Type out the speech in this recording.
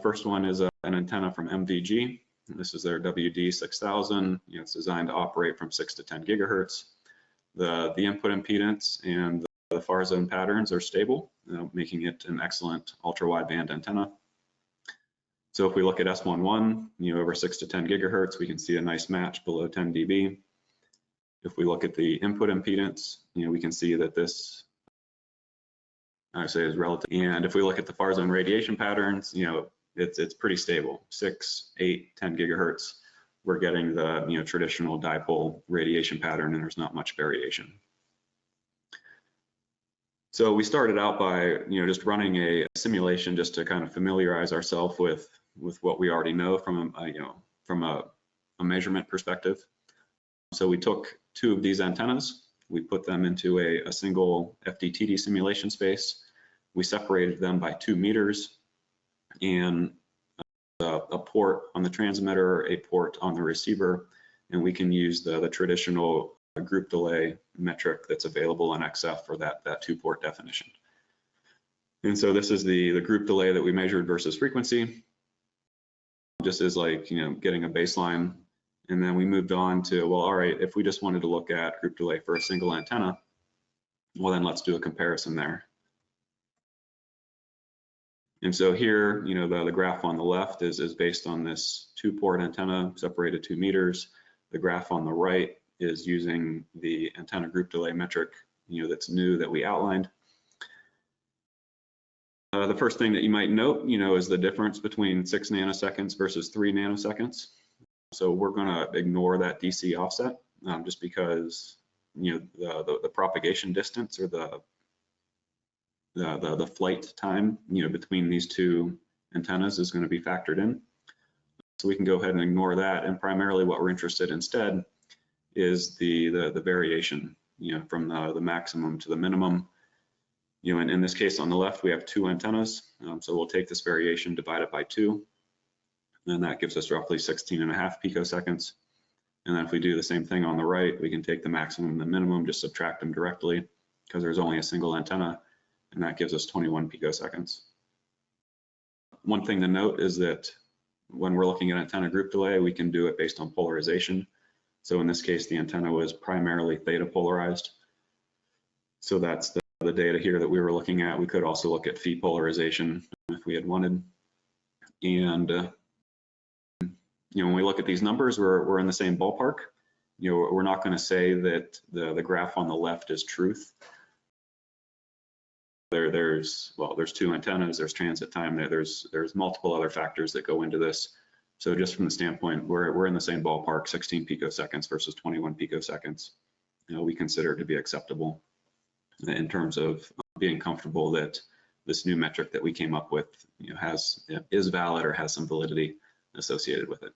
first one is an antenna from MVG. This is their WD6000. It's designed to operate from 6 to 10 gigahertz. The input impedance and the far zone patterns are stable, making it an excellent ultra-wideband antenna. So if we look at S11, over 6 to 10 gigahertz, we can see a nice match below 10 dB. If we look at the input impedance, we can see that this, I say, is relative. And if we look at the far zone radiation patterns, it's pretty stable. 6, 8, 10 gigahertz. We're getting the traditional dipole radiation pattern, and there's not much variation. So we started out by just running a simulation just to kind of familiarize ourselves with what we already know from a measurement perspective. So we took 2 of these antennas, we put them into a single FDTD simulation space. We separated them by 2 meters and a port on the transmitter, a port on the receiver, and we can use the traditional group delay metric that's available in XF for that 2-port definition. And so this is the group delay that we measured versus frequency. Just as like, getting a baseline. And then we moved on to, well, all right, if we just wanted to look at group delay for a single antenna, well, then let's do a comparison there. And so here, the graph on the left is based on this 2-port antenna separated 2 meters. The graph on the right is using the antenna group delay metric, that's new that we outlined. The first thing that you might note, is the difference between 6 nanoseconds versus 3 nanoseconds. So we're going to ignore that DC offset just because, the propagation distance or the flight time, between these 2 antennas is going to be factored in. So we can go ahead and ignore that. And primarily what we're interested in instead is the variation, from the maximum to the minimum. And in this case on the left, we have 2 antennas. So we'll take this variation, divide it by 2, and that gives us roughly 16.5 picoseconds. And then if we do the same thing on the right, we can take the maximum and the minimum, just subtract them directly because there's only a single antenna, and that gives us 21 picoseconds. One thing to note is that when we're looking at antenna group delay, we can do it based on polarization. So in this case, the antenna was primarily theta polarized. So that's the data here that we were looking at. We could also look at phi polarization if we had wanted. And when we look at these numbers, we're in the same ballpark. We're not going to say that the graph on the left is truth. There's 2 antennas, there's transit time, there's multiple other factors that go into this. So just from the standpoint, we're in the same ballpark, 16 picoseconds versus 21 picoseconds. We consider it to be acceptable in terms of being comfortable that this new metric that we came up with, is valid or has some validity associated with it.